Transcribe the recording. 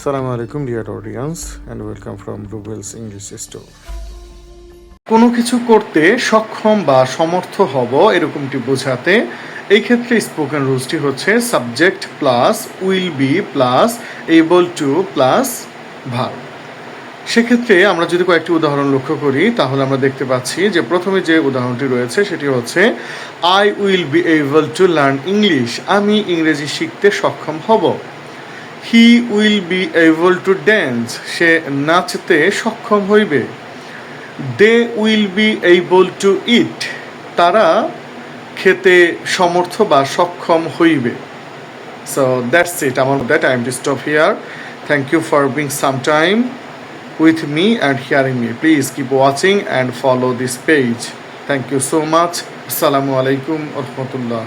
Assalamu alaikum dear audience and welcome from Rubel's English Store. কোনো কিছু করতে সক্ষম বা সমর্থ হব এরকমটি বোঝাতে এই ক্ষেত্রে স্পোকেন রুলসটি হচ্ছে subject plus will be plus able to plus verb. সেক্ষেত্রে আমরা যদি কয়েকটি উদাহরণ লক্ষ্য করি তাহলে আমরা দেখতে পাচ্ছি যে প্রথমে যে উদাহরণটি রয়েছে সেটি হচ্ছে I will be able to learn English, আমি ইংরেজি শিখতে সক্ষম হব। He will be able to dance, সে নাচতে সক্ষম হইবে। They will be able to eat, তারা খেতে সমর্থ বা সক্ষম হইবে। সো দ্যাটস ইট, আমার time to stop here. Thank you for being some time with me and hearing me. Please keep watching and follow this page. Thank you so much. Assalamu alaikum wa rahmatullah.